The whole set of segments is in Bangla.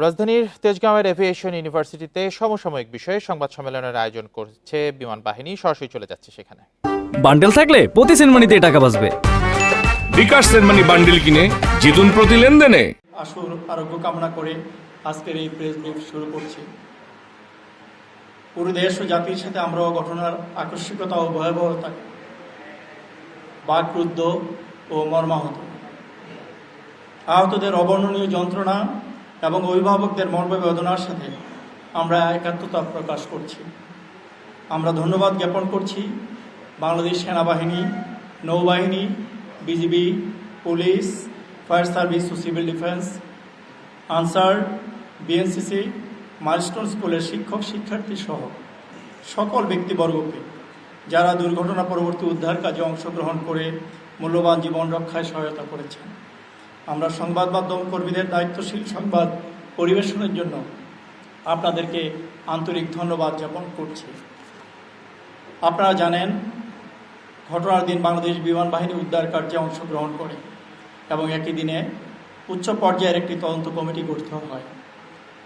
রাজধানীর তেজগাঁওয়ের এভিয়েশন ইউনিভার্সিটিতে সমসাময়িক বিষয়ে সংবাদ সম্মেলনের আয়োজন করছে বিমান বাহিনী। সরাসরি চলে যাচ্ছে সেখানে। বান্ডেল থাকলে প্রতি সেনমানিতে টাকা বাঁচবে। বিকাশ সেনমানি বান্ডেল কিনে জিতুন প্রতি লেনদেনে। আশুর আরোগ্য কামনা করে আজকের এই প্রেস ব্রিফ শুরু করছি। পুরো দেশ ও জাতির সাথে আমরাও ঘটনার আকস্মিকতা ও ভয়াবহতা বাকরুদ্ধ ও মর্মাহত। আহতদের অবর্ণনীয় যন্ত্রণা এবং অভিভাবকদের মর্মবেদনার সাথে আমরা একাত্মতা প্রকাশ করছি। আমরা ধন্যবাদ জ্ঞাপন করছি বাংলাদেশ সেনাবাহিনী, নৌবাহিনী, বিজিবি, পুলিশ, ফায়ার সার্ভিস ও civil defence, Ansar, BNCC, Milestone স্কুলের শিক্ষক শিক্ষার্থী সহ সকল ব্যক্তিবর্গকে যারা দুর্ঘটনা পরবর্তী উদ্ধার কাজে অংশগ্রহণ করে মূল্যবান জীবন রক্ষায় সহায়তা করেছেন। আমরা সংবাদ মাধ্যম কর্মীদের দায়িত্বশীল সংবাদ পরিবেশনের জন্য আপনাদেরকে আন্তরিক ধন্যবাদ জ্ঞাপন করছি। আপনারা জানেন, ঘটনার দিন বাংলাদেশ বিমান বাহিনী উদ্ধার কার্যে অংশগ্রহণ করে এবং একই দিনে উচ্চ পর্যায়ের একটি তদন্ত কমিটি গঠিত হয়।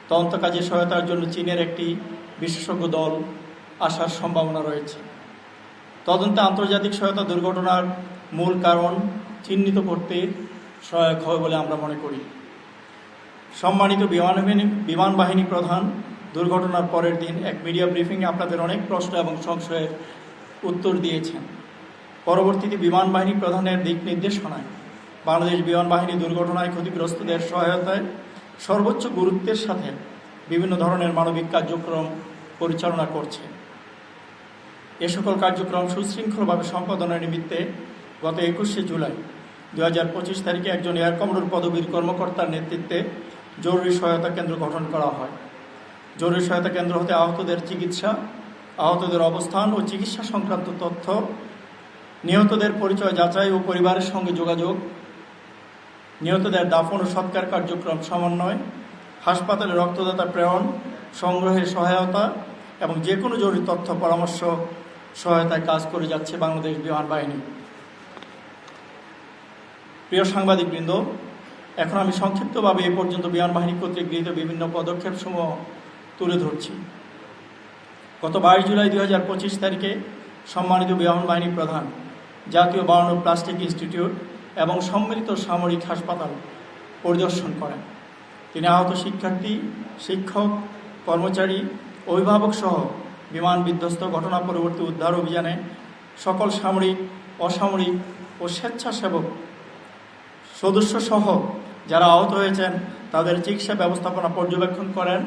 তদন্ত কাজে সহায়তার জন্য চীনের একটি বিশেষজ্ঞ দল আসার সম্ভাবনা রয়েছে। তদন্তে আন্তর্জাতিক সহায়তা দুর্ঘটনার মূল কারণ চিহ্নিত করতে সহায়ক হবে বলে আমরা মনে করি। সম্মানিত বিমান বাহিনী প্রধান দুর্ঘটনার পরের দিন এক মিডিয়া ব্রিফিংয়ে আপনাদের অনেক প্রশ্ন এবং সংশয়ের উত্তর দিয়েছেন। পরবর্তীতে বিমান বাহিনী প্রধানের দিক নির্দেশনায় বাংলাদেশ বিমান বাহিনী দুর্ঘটনায় ক্ষতিগ্রস্তদের সহায়তায় সর্বোচ্চ গুরুত্বের সাথে বিভিন্ন ধরনের মানবিক কার্যক্রম পরিচালনা করছে। এ সকল কার্যক্রম সুশৃঙ্খলভাবে সম্পাদনের নিমিত্তে গত 21শে জুলাই 2025 তারিখে একজন এয়ার কমোডোর পদবীর কর্মকর্তার নেতৃত্বে জরুরি সহায়তা কেন্দ্র গঠন করা হয়। জরুরি সহায়তা কেন্দ্র হতে আহতদের চিকিৎসা, আহতদের অবস্থান ও চিকিৎসা সংক্রান্ত তথ্য, নিহতদের পরিচয় যাচাই ও পরিবারের সঙ্গে যোগাযোগ, নিহতদের দাফন ও সৎকার কার্যক্রম সমন্বয়, হাসপাতালে রক্তদাতা প্রেরণ, সংগ্রহের সহায়তা এবং যে কোনো জরুরি তথ্য পরামর্শ সহায়তায় কাজ করে যাচ্ছে বাংলাদেশ বিমান বাহিনী। প্রিয় সাংবাদিকবৃন্দ, এখন আমি সংক্ষিপ্তভাবে এ পর্যন্ত বিমান বাহিনী কর্তৃক গৃহীত বিভিন্ন পদক্ষেপসমূহ তুলে ধরছি। গত 22 জুলাই 2025 তারিখে সম্মানিত বিমান বাহিনী প্রধান জাতীয় বার্ন প্লাস্টিক ইনস্টিটিউট এবং সম্মিলিত সামরিক হাসপাতাল পরিদর্শন করেন। তিনি আহত শিক্ষার্থী, শিক্ষক, কর্মচারী, অভিভাবক সহ বিমান বিধ্বস্ত ঘটনা পরবর্তী উদ্ধার অভিযানে সকল সামরিক, অসামরিক ও স্বেচ্ছাসেবক সদস্য সহ যারা আহত হয়েছেন তাদের চিকিৎসা ব্যবস্থাপনা পর্যবেক্ষণ করেন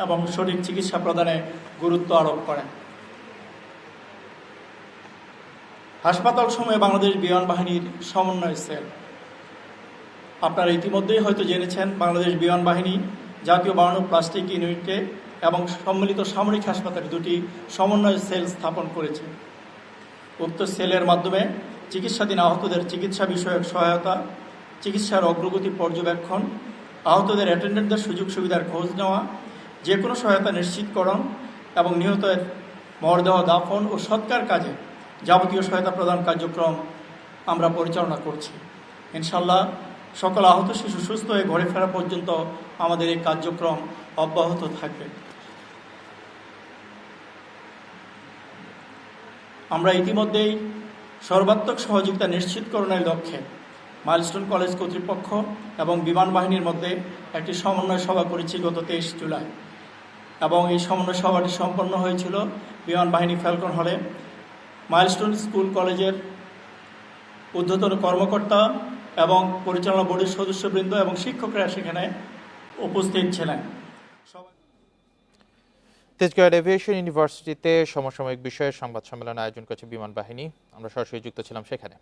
এবং সঠিক চিকিৎসা প্রদানে গুরুত্ব আরোপ করেন। হাসপাতাল সময়ে বাংলাদেশ বিমান বাহিনীর সমন্বয় সেল। আপনারা ইতিমধ্যেই হয়তো জেনেছেন, বাংলাদেশ বিমান বাহিনী জাতীয় বার্ন প্লাস্টিক ইউনিটে এবং সম্মিলিত সামরিক হাসপাতালে দুটি সমন্বয় সেল স্থাপন করেছে। উক্ত সেলের মাধ্যমে চিকিৎসাধীন আহতদের চিকিৎসা বিষয়ক সহায়তা, চিকিৎসার অগ্রগতি পর্যবেক্ষণ, আহতদের অ্যাটেন্ডেন্টদের সুযোগ সুবিধার খোঁজ নেওয়া, যে কোনো সহায়তা নিশ্চিতকরণ এবং নিহতের মরদেহ দাফন ও সৎকার কাজে যাবতীয় সহায়তা প্রদান কার্যক্রম আমরা পরিচালনা করছি। ইনশাল্লাহ সকল আহত শিশু সুস্থ হয়ে ঘরে ফেরা পর্যন্ত আমাদের এই কার্যক্রম অব্যাহত থাকবে। আমরা ইতিমধ্যেই সর্বাত্মক সহযোগিতা নিশ্চিতকরণের লক্ষ্যে মাইলস্টোন কলেজ কর্তৃপক্ষ এবং বিমান বাহিনীর মধ্যে একটি সমন্বয় সভা করেছি গত 23 জুলাই এবং এই সমন্বয় সভাটি সম্পন্ন হয়েছিল বিমান বাহিনী ফ্যালকন হলে। মাইলস্টোন স্কুল কলেজের ঊর্ধ্বতন কর্মকর্তা এবং পরিচালনা বোর্ডের সদস্যবৃন্দ এবং শিক্ষকরা সেখানে উপস্থিত ছিলেন। তেজগাঁওয়ের এভিয়েশন ইউনিভার্সিটিতে সমসাময়িক বিষয়ে সংবাদ সম্মেলন আয়োজন করছে বিমান বাহিনী। আমরা সরাসরি যুক্ত ছিলাম সেখানে।